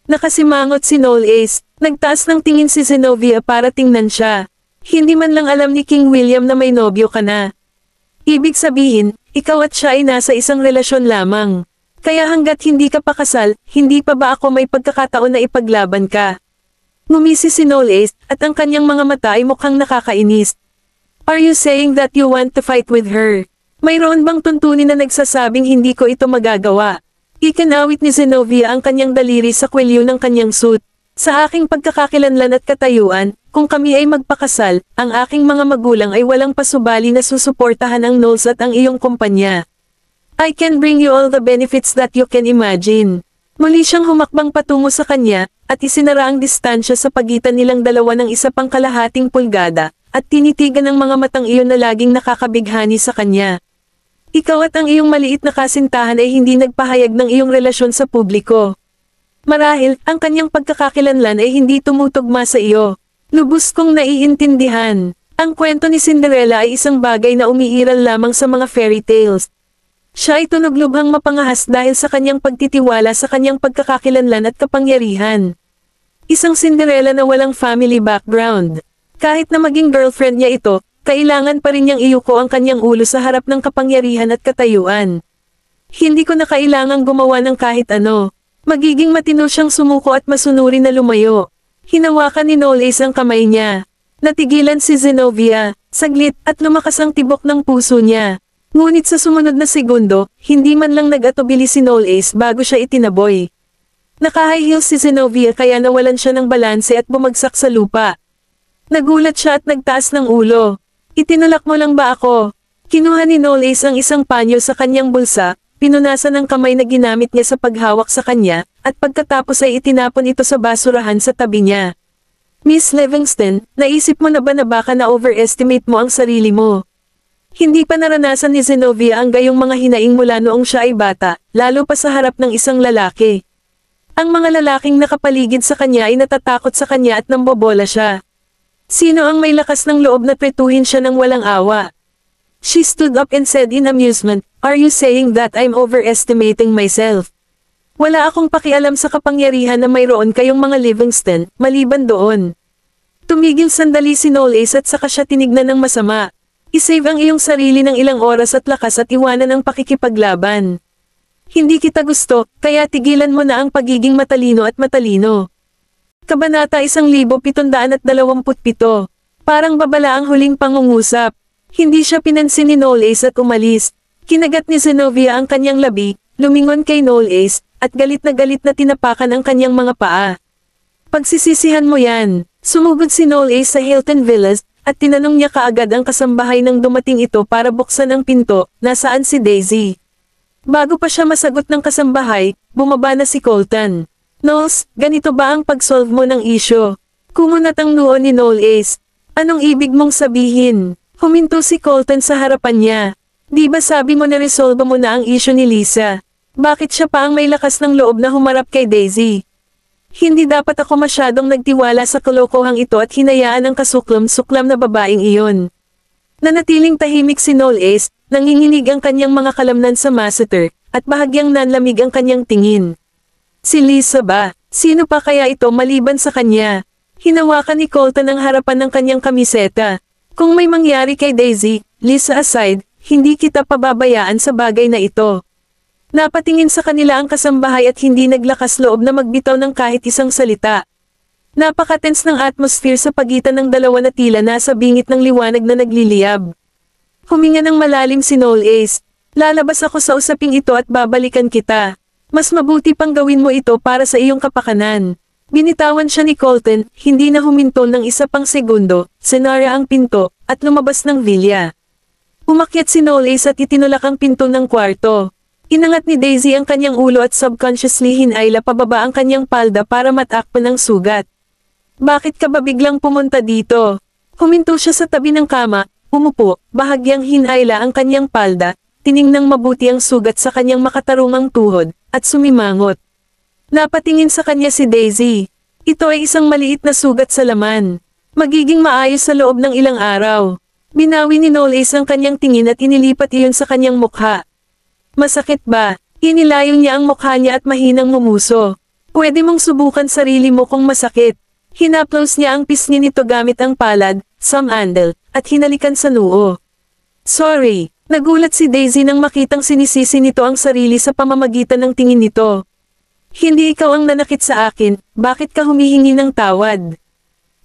Nakasimangot si Knowles. Nagtaas ng tingin si Zenobia para tingnan siya. Hindi man lang alam ni King William na may nobyo ka na. Ibig sabihin, ikaw at siya ay nasa isang relasyon lamang. Kaya hanggat hindi ka pa kasal, hindi pa ba ako may pagkakataon na ipaglaban ka? Ngumisi si Knowles, at ang kanyang mga mata ay mukhang nakakainis. Are you saying that you want to fight with her? Mayroon bang tuntunin na nagsasabing hindi ko ito magagawa? Ikinawit ni Zenobia ang kanyang daliri sa kwelyo ng kanyang suit. Sa aking pagkakakilanlan at katayuan, kung kami ay magpakasal, ang aking mga magulang ay walang pasubali na susuportahan ang Knowles at ang iyong kumpanya. I can bring you all the benefits that you can imagine. Muli siyang humakbang patungo sa kanya, at isinara ang distansya sa pagitan nilang dalawa ng isa pang kalahating pulgada, at tinitigan ng mga matang iyon na laging nakakabighani sa kanya. Ikaw at ang iyong maliit na kasintahan ay hindi nagpahayag ng iyong relasyon sa publiko. Marahil, ang kanyang pagkakakilanlan ay hindi tumutugma sa iyo. Lubos kong naiintindihan. Ang kwento ni Cinderella ay isang bagay na umiiral lamang sa mga fairy tales. Siya ay tunog lubhang mapangahas dahil sa kanyang pagtitiwala sa kanyang pagkakakilanlan at kapangyarihan. Isang Cinderella na walang family background. Kahit na maging girlfriend niya ito, kailangan pa rin niyang iyuko ang kanyang ulo sa harap ng kapangyarihan at katayuan. Hindi ko na kailangang gumawa ng kahit ano. Magiging matino siyang sumuko at masunurin na lumayo. Hinawakan ni Knowles ang kamay niya. Natigilan si Zenobia, saglit, at lumakas ang tibok ng puso niya. Ngunit sa sumunod na segundo, hindi man lang nag-atubili si Knowles bago siya itinaboy. Naka-high heels si Zenobia kaya nawalan siya ng balanse at bumagsak sa lupa. Nagulat siya at nagtaas ng ulo. Itinulak mo lang ba ako? Kinuha ni Knowles ang isang panyo sa kanyang bulsa, pinunasan ng kamay na ginamit niya sa paghawak sa kanya, at pagkatapos ay itinapon ito sa basurahan sa tabi niya. Miss Livingston, naisip mo na ba na baka na-overestimate mo ang sarili mo? Hindi pa naranasan ni Zenobia ang gayong mga hinaing mula noong siya ay bata, lalo pa sa harap ng isang lalaki. Ang mga lalaking nakapaligid sa kanya ay natatakot sa kanya at nambobola siya. Sino ang may lakas ng loob na tretuhin siya ng walang awa? She stood up and said in amusement, "Are you saying that I'm overestimating myself?" Wala akong pakialam sa kapangyarihan na mayroon kayong mga Livingston, maliban doon. Tumigil sandali si Knowles at saka siya tinignan ng masama. Isave ang iyong sarili ng ilang oras at lakas at iwanan ang pakikipaglaban. Hindi kita gusto, kaya tigilan mo na ang pagiging matalino at matalino. Kabanata 1727. Parang babala ang huling pangungusap. Hindi siya pinansin ni Knowles at umalis. Kinagat ni Zenobia ang kanyang labi, lumingon kay Knowles, at galit na tinapakan ang kanyang mga paa. Pagsisisihan mo yan. Sumugod si Knowles sa Hilton Villas, at tinanong niya kaagad ang kasambahay nang dumating ito para buksan ang pinto, nasaan si Daisy. Bago pa siya masagot ng kasambahay, bumaba na si Colton. Knowles, ganito ba ang pag-solve mo ng isyo? Kumunat ang noo ni Knowles. Anong ibig mong sabihin? Huminto si Colton sa harapan niya. Di ba sabi mo na resolve mo na ang isyo ni Lisa? Bakit siya pa ang may lakas ng loob na humarap kay Daisy? Hindi dapat ako masyadong nagtiwala sa kalokohang ito at hinayaan ang kasuklam-suklam na babaeng iyon. Nanatiling tahimik si Knowles, nanginginig ang kanyang mga kalamnan sa masseter, at bahagyang nanlamig ang kanyang tingin. Si Lisa ba? Sino pa kaya ito maliban sa kanya? Hinawakan ni Colton ang harapan ng kanyang kamiseta. Kung may mangyari kay Daisy, Lisa aside, hindi kita pababayaan sa bagay na ito. Napatingin sa kanila ang kasambahay at hindi naglakas loob na magbitaw ng kahit isang salita. Napaka-tense ng atmosphere sa pagitan ng dalawa na tila nasa bingit ng liwanag na nagliliyab. Huminga ng malalim si Noel Ace. Lalabas ako sa usaping ito at babalikan kita. Mas mabuti pang gawin mo ito para sa iyong kapakanan. Binitawan siya ni Colton, hindi na huminto ng isa pang segundo, sinara ang pinto, at lumabas ng villa. Umakyat si Noel Ace at itinulak ang pinto ng kwarto. Inangat ni Daisy ang kanyang ulo at subconsciously hinayla pababa ang kanyang palda para matakpan ang sugat. Bakit ka ba biglang pumunta dito? Huminto siya sa tabi ng kama, umupo, bahagyang hinayla ang kanyang palda, tiningnang mabuti ang sugat sa kanyang makatarungang tuhod, at sumimangot. Napatingin sa kanya si Daisy. Ito ay isang maliit na sugat sa laman. Magiging maayos sa loob ng ilang araw. Binawi ni Noel Ace ang kanyang tingin at inilipat iyon sa kanyang mukha. Masakit ba? Inilayo niya ang mukha niya at mahinang ngumuso. Pwede mong subukan sarili mo kung masakit. Hinaplos niya ang pisngi nito gamit ang palad, samandal, at hinalikan sa noo. Sorry, nagulat si Daisy nang makitang sinisisi nito ang sarili sa pamamagitan ng tingin nito. Hindi ikaw ang nanakit sa akin, bakit ka humihingi ng tawad?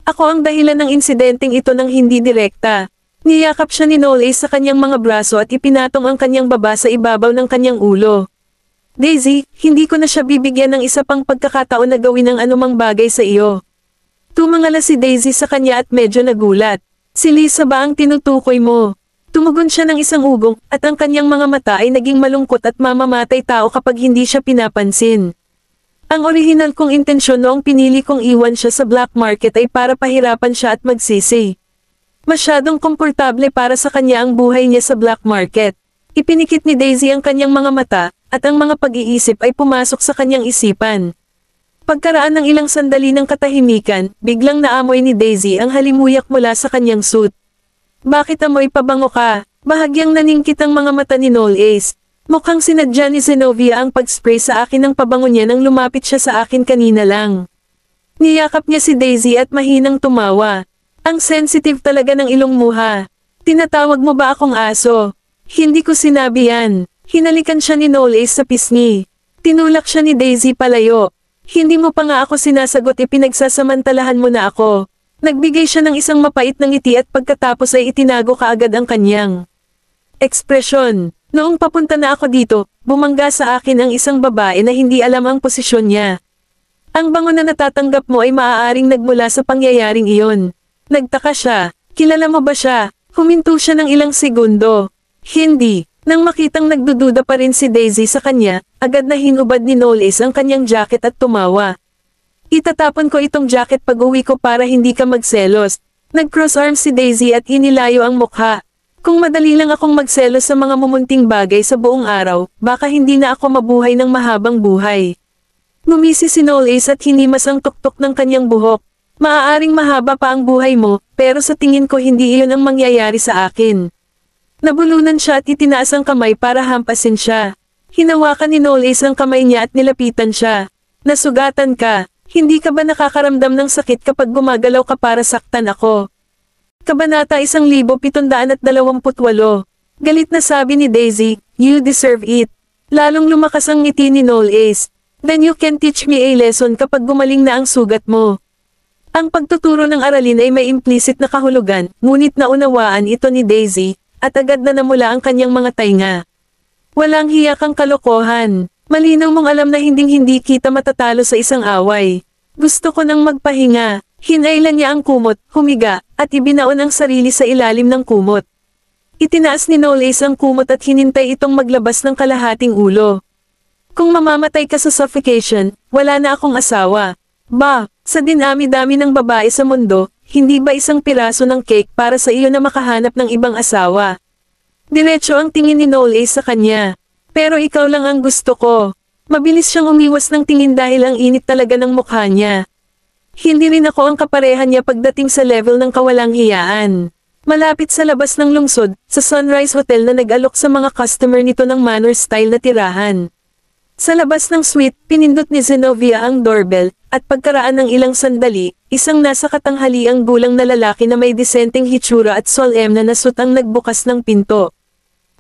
Ako ang dahilan ng insidenteng ito ng hindi direkta. Niyakap siya ni Noel Ace sa kanyang mga braso at ipinatong ang kanyang baba sa ibabaw ng kanyang ulo. Daisy, hindi ko na siya bibigyan ng isa pang pagkakataon na gawin ang anumang bagay sa iyo. Tumangala si Daisy sa kanya at medyo nagulat. Si Lisa ba ang tinutukoy mo? Tumugon siya ng isang ugong, at ang kanyang mga mata ay naging malungkot at mamamatay tao kapag hindi siya pinapansin. Ang orihinal kong intensyon noong pinili kong iwan siya sa black market ay para pahirapan siya at magsisi. Masyadong komportable para sa kanya ang buhay niya sa black market. Ipinikit ni Daisy ang kanyang mga mata, at ang mga pag-iisip ay pumasok sa kanyang isipan. Pagkaraan ng ilang sandali ng katahimikan, biglang naamoy ni Daisy ang halimuyak mula sa kanyang suit. Bakit amoy pabango ka? Bahagyang naningkit ang mga mata ni Noel Ace. Mukhang sinadya ni Zenobia ang pag-spray sa akin ng pabango niya nang lumapit siya sa akin kanina lang. Niyakap niya si Daisy at mahinang tumawa. Ang sensitive talaga ng ilong muha. Tinatawag mo ba akong aso? Hindi ko sinabi yan. Hinalikan siya ni Noel Ace sa pisngi. Tinulak siya ni Daisy palayo. Hindi mo pa nga ako sinasagot pinagsasamantalahan mo na ako. Nagbigay siya ng isang mapait na ngiti at pagkatapos ay itinago kaagad ang kanyang ekspresyon. Noong papunta na ako dito, bumangga sa akin ang isang babae na hindi alam ang posisyon niya. Ang bango na natatanggap mo ay maaaring nagmula sa pangyayaring iyon. Nagtaka siya. Kilala mo ba siya? Huminto siya ng ilang segundo. Hindi. Nang makitang nagdududa pa rin si Daisy sa kanya, agad na hinubad ni Noel Ace ang kanyang jacket at tumawa. Itatapon ko itong jacket pag uwi ko para hindi ka magselos. Nag-cross arms si Daisy at inilayo ang mukha. Kung madali lang akong magselos sa mga mumunting bagay sa buong araw, baka hindi na ako mabuhay ng mahabang buhay. Ngumisi si Noel Ace at hinimas ang tuktok ng kanyang buhok. Maaaring mahaba pa ang buhay mo, pero sa tingin ko hindi iyon ang mangyayari sa akin. Nabulunan siya at itinaas ang kamay para hampasin siya. Hinawakan ni Noel Ace ang kamay niya at nilapitan siya. Nasugatan ka. Hindi ka ba nakakaramdam ng sakit kapag gumagalaw ka para saktan ako? Kabanata 1728. Galit na sabi ni Daisy, you deserve it. Lalong lumakas ang ngiti ni Noel Ace. Then you can teach me a lesson kapag gumaling na ang sugat mo. Ang pagtuturo ng aralin ay may implicit na kahulugan, ngunit naunawaan ito ni Daisy, at agad na namula ang kanyang mga tainga. Walang hiya kang kalokohan. Malinaw mong alam na hinding-hindi kita matatalo sa isang away. Gusto ko nang magpahinga. Hinailan niya ang kumot, humiga, at ibinaon ang sarili sa ilalim ng kumot. Itinaas ni Noel Ace ang kumot at hinintay itong maglabas ng kalahating ulo. Kung mamamatay ka sa suffocation, wala na akong asawa. Ba, sa dinami-dami ng babae sa mundo, hindi ba isang piraso ng cake para sa iyo na makahanap ng ibang asawa? Diretso ang tingin ni Noel Ace sa kanya. Pero ikaw lang ang gusto ko. Mabilis siyang umiwas ng tingin dahil ang init talaga ng mukha niya. Hindi rin ako ang kaparehan niya pagdating sa level ng kawalang hiyaan. Malapit sa labas ng lungsod, sa Sunrise Hotel na nag-alok sa mga customer nito ng manor-style na tirahan. Sa labas ng suite, pinindot ni Zenobia ang doorbell, at pagkaraan ng ilang sandali, isang nasa katanghaliang gulang na lalaki na may disenteng hitsura at solemn na suit ang nagbukas ng pinto.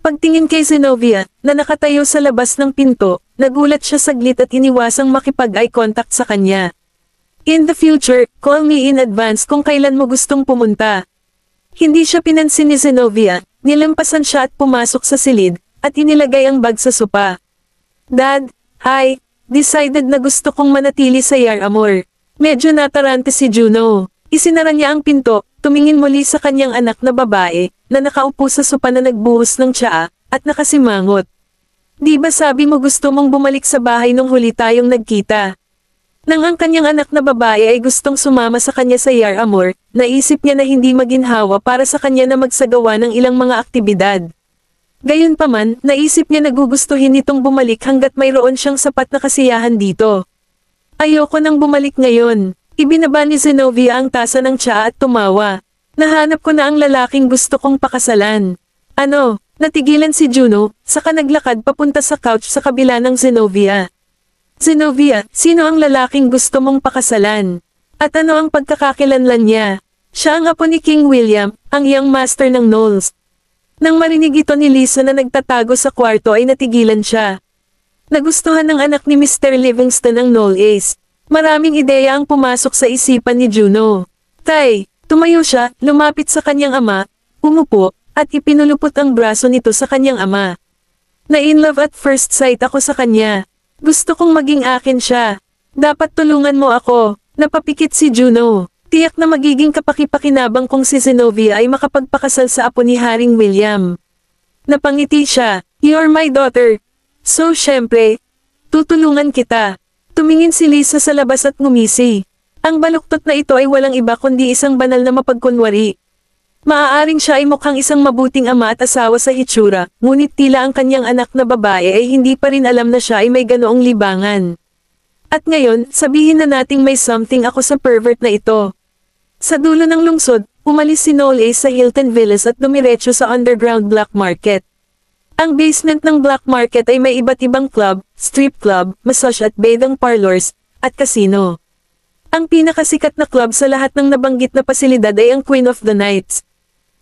Pagtingin kay Zenobia, na nakatayo sa labas ng pinto, nagulat siya saglit at iniwasang makipag-eye contact sa kanya. In the future, call me in advance kung kailan mo gustong pumunta. Hindi siya pinansin ni Zenobia, nilampasan siya at pumasok sa silid, at inilagay ang bag sa sopa. Dad, I decided na gusto kong manatili sa Yar Amor. Medyo natarante si Juno. Isinara niya ang pinto, tumingin muli sa kanyang anak na babae, na nakaupo sa sopa na nagbuhos ng tsaa, at nakasimangot. Di ba sabi mo gusto mong bumalik sa bahay nung huli tayong nagkita? Nang ang kanyang anak na babae ay gustong sumama sa kanya sa Yar Amor, naisip niya na hindi maginhawa para sa kanya na magsagawa ng ilang mga aktibidad. Gayunpaman, naisip niya na gugustuhin nitong bumalik hanggat mayroon siyang sapat na kasiyahan dito. Ayoko nang bumalik ngayon. Ibinaba ni Zenobia ang tasa ng tsaa at tumawa. Nahanap ko na ang lalaking gusto kong pakasalan. Ano? Natigilan si Juno, saka naglakad papunta sa couch sa kabila ng Zenobia. Zenobia, sino ang lalaking gusto mong pakasalan? At ano ang pagkakakilanlan niya? Siya ang apo ni King William, ang young master ng Knowles. Nang marinig ito ni Lisa na nagtatago sa kwarto ay natigilan siya. Nagustuhan ng anak ni Mr. Livingston ang Knowles. Maraming ideya ang pumasok sa isipan ni Juno. Tay, tumayo siya, lumapit sa kanyang ama, umupo, at ipinulupot ang braso nito sa kanyang ama. Na-in love at first sight ako sa kanya. Gusto kong maging akin siya. Dapat tulungan mo ako. Napapikit si Juno. Tiyak na magiging kapaki-pakinabang kung si Zenobia ay makapagpakasal sa apo ni Haring William. Napangiti siya. You're my daughter. So syempre, tutulungan kita. Tumingin si Lisa sa labas at ngumisi. Ang baluktot na ito ay walang iba kundi isang banal na mapagkunwari. Maaaring siya ay mukhang isang mabuting ama at asawa sa hitsura, ngunit tila ang kanyang anak na babae ay hindi pa rin alam na siya ay may ganoong libangan. At ngayon, sabihin na nating may something ako sa pervert na ito. Sa dulo ng lungsod, umalis si Knowles sa Hilton Villas at dumiretso sa underground black market. Ang basement ng black market ay may iba't ibang club, strip club, massage at bedang parlors, at casino. Ang pinakasikat na club sa lahat ng nabanggit na pasilidad ay ang Queen of the Nights.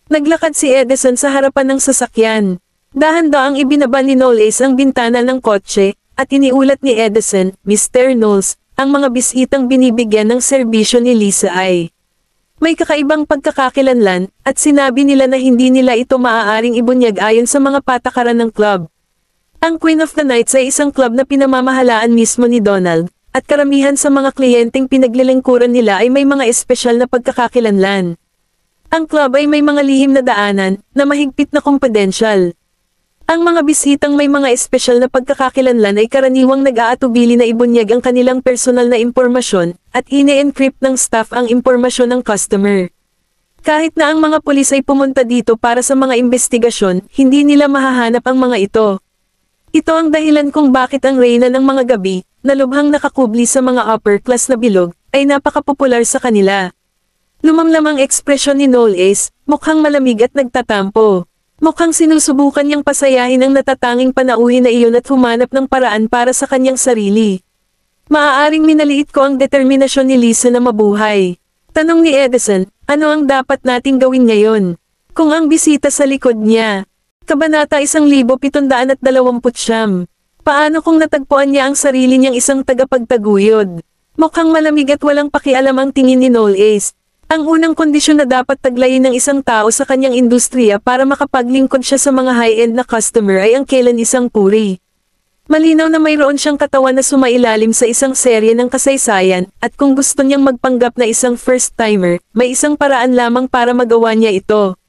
Naglakad si Edison sa harapan ng sasakyan. Dahan-daang ibinaba ni Knowles ang bintana ng kotse, at iniulat ni Edison, Mr. Knowles, ang mga bisitang binibigyan ng serbisyo ni Lisa ay may kakaibang pagkakakilanlan, at sinabi nila na hindi nila ito maaaring ibunyag ayon sa mga patakaran ng club. Ang Queen of the Nights ay isang club na pinamamahalaan mismo ni Donald, at karamihan sa mga kliyenteng pinaglilingkuran nila ay may mga espesyal na pagkakakilanlan. Ang club ay may mga lihim na daanan, na mahigpit na kumpidensyal. Ang mga bisitang may mga espesyal na pagkakakilanlan ay karaniwang nag-aatubili na ibunyag ang kanilang personal na impormasyon, at ine-encrypt ng staff ang impormasyon ng customer. Kahit na ang mga pulis ay pumunta dito para sa mga investigasyon, hindi nila mahahanap ang mga ito. Ito ang dahilan kung bakit ang reyna ng mga gabi, na lubhang nakakubli sa mga upper class na bilog, ay napakapopular sa kanila. Lumamlamang ekspresyon ni Knowles, mukhang malamig at nagtatampo. Mukhang sinusubukan niyang pasayahin ang natatanging panauhin na iyon at humanap ng paraan para sa kanyang sarili. Maaaring minaliit ko ang determinasyon ni Lisa na mabuhay. Tanong ni Edison, ano ang dapat nating gawin ngayon? Kung ang bisita sa likod niya. Kabanata 1729. Paano kung natagpuan niya ang sarili niyang isang tagapagtaguyod? Mukhang malamig at walang pakialam ang tingin ni Knowles. Ang unang kondisyon na dapat taglayin ng isang tao sa kanyang industriya para makapaglingkod siya sa mga high-end na customer ay ang kailan isang puri. Malinaw na mayroon siyang katawan na sumailalim sa isang serye ng kasaysayan, at kung gusto niyang magpanggap na isang first-timer, may isang paraan lamang para magawa niya ito.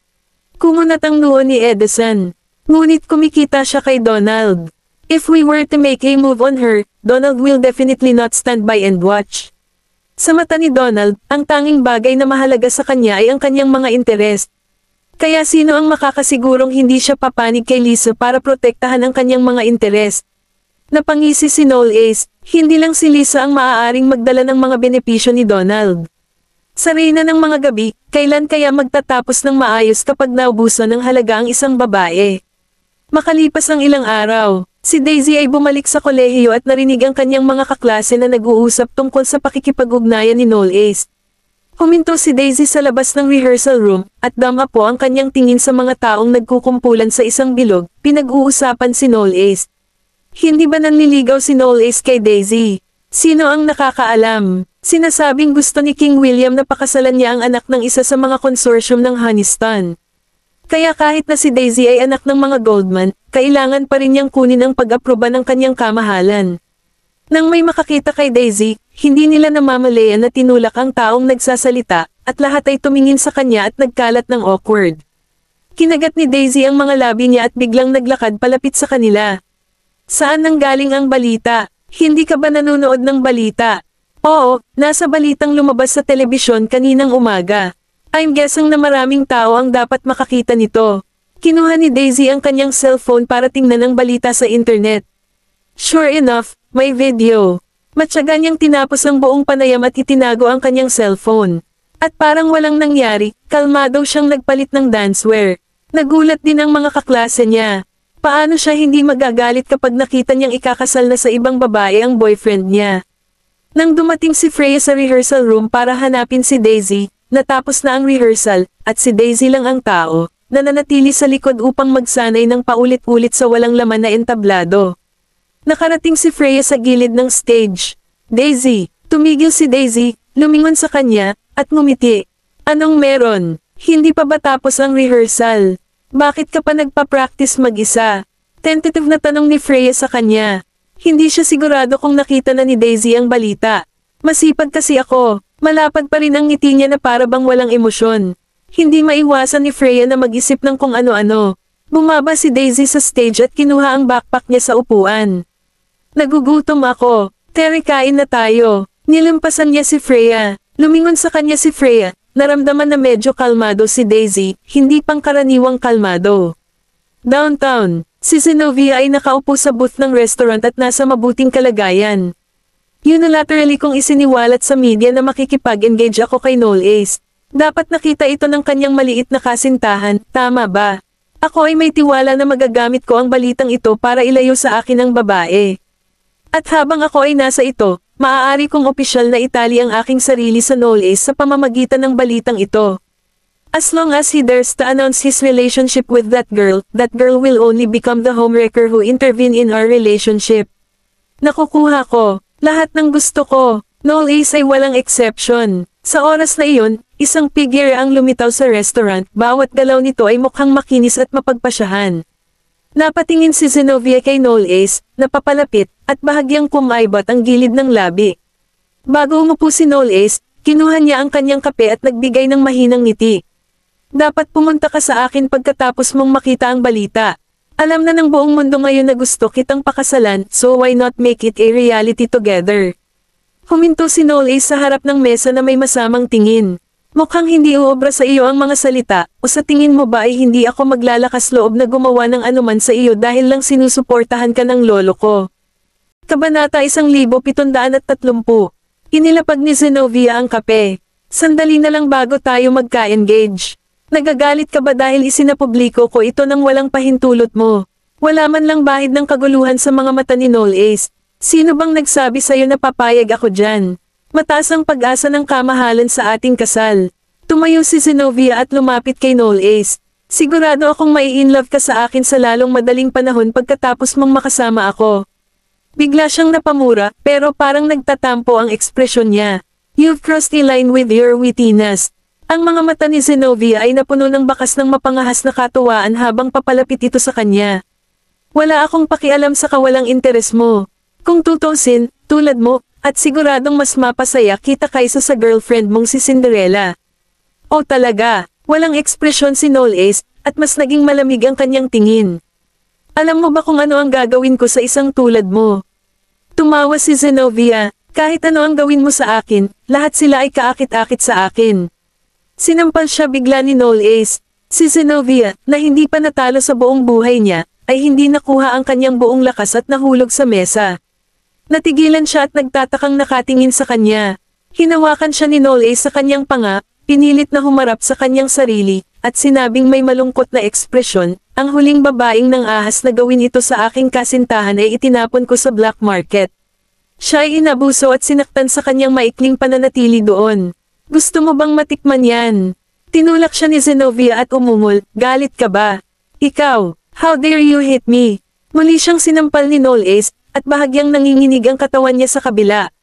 Kumunat ang noo ni Edison. Ngunit kumikita siya kay Donald. If we were to make a move on her, Donald will definitely not stand by and watch. Sa mata ni Donald, ang tanging bagay na mahalaga sa kanya ay ang kanyang mga interes. Kaya sino ang makakasigurong hindi siya papanig kay Lisa para protektahan ang kanyang mga interes? Napangisi si Knowles, hindi lang si Lisa ang maaaring magdala ng mga benepisyo ni Donald. Sa reyna ng mga gabi, kailan kaya magtatapos ng maayos kapag naubusan ng halaga ang isang babae? Makalipas ang ilang araw, si Daisy ay bumalik sa kolehiyo at narinig ang kanyang mga kaklase na nag-uusap tungkol sa pakikipag-ugnayan ni Noel Ace. Huminto si Daisy sa labas ng rehearsal room, at dama po ang kanyang tingin sa mga taong nagkukumpulan sa isang bilog. Pinag-uusapan si Noel Ace. Hindi ba nanliligaw si Noel Ace kay Daisy? Sino ang nakakaalam? Sinasabing gusto ni King William na pakasalan niya ang anak ng isa sa mga consortium ng Honeyston. Kaya kahit na si Daisy ay anak ng mga Goldman, kailangan pa rin niyang kunin ang pag-aproba ng kanyang kamahalan. Nang may makakita kay Daisy, hindi nila namamalayan na tinulak ang taong nagsasalita, at lahat ay tumingin sa kanya at nagkalat ng awkward. Kinagat ni Daisy ang mga labi niya at biglang naglakad palapit sa kanila. Saan nanggaling ang balita? Hindi ka ba nanonood ng balita? Oo, nasa balitang lumabas sa telebisyon kaninang umaga. I'm guessing na maraming tao ang dapat makakita nito. Kinuha ni Daisy ang kanyang cellphone para tingnan ang balita sa internet. Sure enough, may video. Matyaga niyang tinapos ang buong panayam at itinago ang kanyang cellphone. At parang walang nangyari, kalmado siyang nagpalit ng dancewear. Nagulat din ang mga kaklase niya. Paano siya hindi magagalit kapag nakita niyang ikakasal na sa ibang babae ang boyfriend niya? Nang dumating si Freya sa rehearsal room para hanapin si Daisy, natapos na ang rehearsal, at si Daisy lang ang tao, na nanatili sa likod upang magsanay ng paulit-ulit sa walang laman na entablado. Nakarating si Freya sa gilid ng stage. Daisy, tumigil si Daisy, lumingon sa kanya, at ngumiti. Anong meron? Hindi pa ba tapos ang rehearsal? Bakit ka pa nagpa-practice mag-isa? Tentative na tanong ni Freya sa kanya. Hindi siya sigurado kung nakita na ni Daisy ang balita. Masipag kasi ako. Malapad pa rin ang ngiti niya na para bang walang emosyon. Hindi maiwasan ni Freya na mag-isip ng kung ano-ano. Bumaba si Daisy sa stage at kinuha ang backpack niya sa upuan. Nagugutom ako. Terry, kain na tayo. Nilampasan niya si Freya. Lumingon sa kanya si Freya. Naramdaman na medyo kalmado si Daisy, hindi pangkaraniwang kalmado. Downtown, si Zenobia ay nakaupo sa booth ng restaurant at nasa mabuting kalagayan. Unilaterally kong isiniwalat sa media na makikipag-engage ako kay Noel Ace. Dapat nakita ito ng kanyang maliit na kasintahan, tama ba? Ako ay may tiwala na magagamit ko ang balitang ito para ilayo sa akin ang babae. At habang ako ay nasa ito, maaari kong opisyal na itali ang aking sarili sa Noel Ace sa pamamagitan ng balitang ito. As long as he dares to announce his relationship with that girl will only become the homewrecker who intervene in our relationship. Nakukuha ko. Lahat ng gusto ko. Noel Ace ay walang exception. Sa oras na iyon, isang figure ang lumitaw sa restaurant. Bawat galaw nito ay mukhang makinis at mapagpasyahan. Napatingin si Zenobia kay Noel Ace, napapalapit, at bahagyang kumaibot ang gilid ng labi. Bago umupo si Noel Ace, kinuha niya ang kanyang kape at nagbigay ng mahinang ngiti. Dapat pumunta ka sa akin pagkatapos mong makita ang balita. Alam na ng buong mundo ngayon na gusto kitang pakasalan, so why not make it a reality together? Huminto si Noel Ace sa harap ng mesa na may masamang tingin. Mukhang hindi uobra sa iyo ang mga salita, o sa tingin mo ba ay hindi ako maglalakas loob na gumawa ng anuman sa iyo dahil lang sinusuportahan ka ng lolo ko. Kabanata 1730. Inilapag ni Zenobia ang kape. Sandali na lang bago tayo magka-engage. Nagagalit ka ba dahil isinapubliko ko ito nang walang pahintulot mo? Wala man lang bahid ng kaguluhan sa mga mata ni Noel Ace. Sino bang nagsabi sa'yo na papayag ako dyan? Mataas ang pag-asa ng kamahalan sa ating kasal. Tumayo si Zenobia at lumapit kay Noel Ace. Sigurado akong mai-inlove ka sa akin sa lalong madaling panahon pagkatapos mong makasama ako. Bigla siyang napamura, pero parang nagtatampo ang ekspresyon niya. You've crossed a line with your wittiness. Ang mga mata ni Zenobia ay napuno ng bakas ng mapangahas na katuwaan habang papalapit ito sa kanya. Wala akong pakialam sa kawalang interes mo. Kung tutusin, tulad mo, at siguradong mas mapasaya kita kaysa sa girlfriend mong si Cinderella. O talaga, walang ekspresyon si Noel Ace, at mas naging malamig ang kanyang tingin. Alam mo ba kung ano ang gagawin ko sa isang tulad mo? Tumawa si Zenobia, kahit ano ang gawin mo sa akin, lahat sila ay kaakit-akit sa akin. Sinampal siya bigla ni Noel Ace. Si Zenobia, na hindi pa natalo sa buong buhay niya, ay hindi nakuha ang kanyang buong lakas at nahulog sa mesa. Natigilan siya at nagtatakang nakatingin sa kanya. Hinawakan siya ni Noel Ace sa kanyang panga, pinilit na humarap sa kanyang sarili, at sinabing may malungkot na ekspresyon, ang huling babaeng nang ahas na gawin ito sa aking kasintahan ay itinapon ko sa black market. Siya ay inabuso at sinaktan sa kanyang maikling pananatili doon. Gusto mo bang matikman yan? Tinulak siya ni Zenobia at umungol, galit ka ba? Ikaw, how dare you hit me? Muli siyang sinampal ni Noel Ace, at bahagyang nanginginig ang katawan niya sa kabila.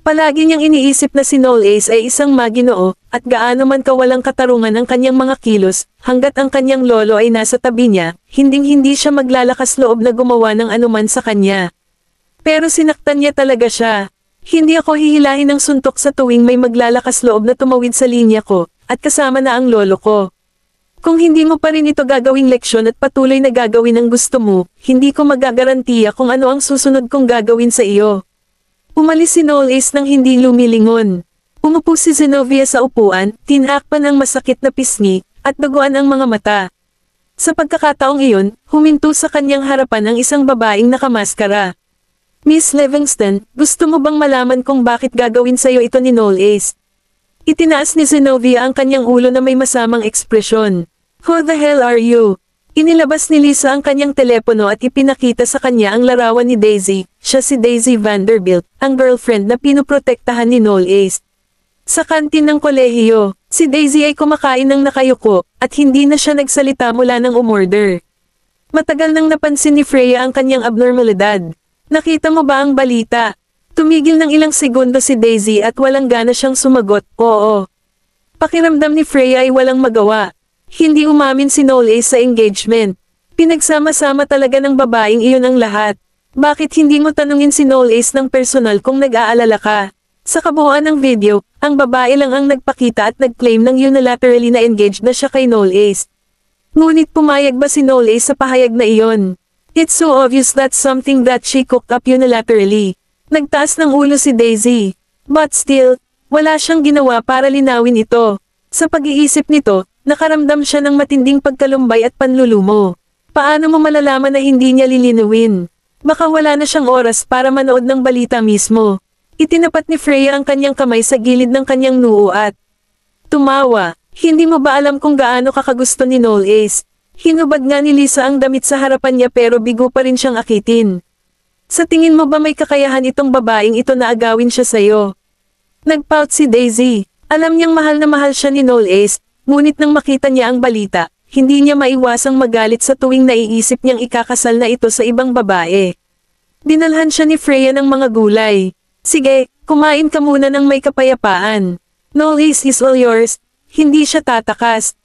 Palagi niyang iniisip na si Noel Ace ay isang maginoo, at gaano man kawalang katarungan ang kanyang mga kilos, hanggat ang kanyang lolo ay nasa tabi niya, hinding-hindi siya maglalakas loob na gumawa ng anuman sa kanya. Pero sinaktan niya talaga siya. Hindi ako hihilahin ng suntok sa tuwing may maglalakas loob na tumawid sa linya ko, at kasama na ang lolo ko. Kung hindi mo pa rin ito gagawing leksyon at patuloy na gagawin ang gusto mo, hindi ko magagarantiya kung ano ang susunod kong gagawin sa iyo. Umalis si Noel Ace nang hindi lumilingon. Umupo si Zenobia sa upuan, tinakpan ang masakit na pisngi, at duguan ang mga mata. Sa pagkakataong iyon, huminto sa kanyang harapan ang isang babaeng nakamaskara. Miss Livingston, gusto mo bang malaman kung bakit gagawin sa'yo ito ni Noel Ace? Itinaas ni Zenobia ang kanyang ulo na may masamang ekspresyon. Who the hell are you? Inilabas ni Lisa ang kanyang telepono at ipinakita sa kanya ang larawan ni Daisy. Siya si Daisy Vanderbilt, ang girlfriend na pinoprotektahan ni Noel Ace. Sa kantin ng kolehiyo, si Daisy ay kumakain ng nakayuko, at hindi na siya nagsalita mula ng umorder. Matagal nang napansin ni Freya ang kanyang abnormalidad. Nakita mo ba ang balita? Tumigil ng ilang segundo si Daisy at walang gana siyang sumagot, oo. Pakiramdam ni Freya ay walang magawa. Hindi umamin si Noel Ace sa engagement. Pinagsama-sama talaga ng babaeng iyon ang lahat. Bakit hindi mo tanungin si Noel Ace ng personal kung nag-aalala ka? Sa kabuuan ng video, ang babae lang ang nagpakita at nag-claim ng unilaterally na engaged na siya kay Noel Ace. Ngunit pumayag ba si Noel Ace sa pahayag na iyon? It's so obvious that's something that she cooked up unilaterally. Nagtaas ng ulo si Daisy. But still, wala siyang ginawa para linawin ito. Sa pag-iisip nito, nakaramdam siya ng matinding pagkalumbay at panlulumo. Paano mo malalaman na hindi niya lilinuwin? Baka wala na siyang oras para manood ng balita mismo. Itinapat ni Freya ang kanyang kamay sa gilid ng kanyang noo at tumawa. Hindi mo ba alam kung gaano kakagusto ni Noel Ace? Hinubad nga ni Lisa ang damit sa harapan niya pero bigo pa rin siyang akitin. Sa tingin mo ba may kakayahan itong babaeng ito na agawin siya sa'yo? Nagpout si Daisy. Alam niyang mahal na mahal siya ni Noel Ace, ngunit nang makita niya ang balita, hindi niya maiwasang magalit sa tuwing naiisip niyang ikakasal na ito sa ibang babae. Dinalhan siya ni Freya ng mga gulay. Sige, kumain ka muna ng may kapayapaan. Noel Ace is all yours. Hindi siya tatakas.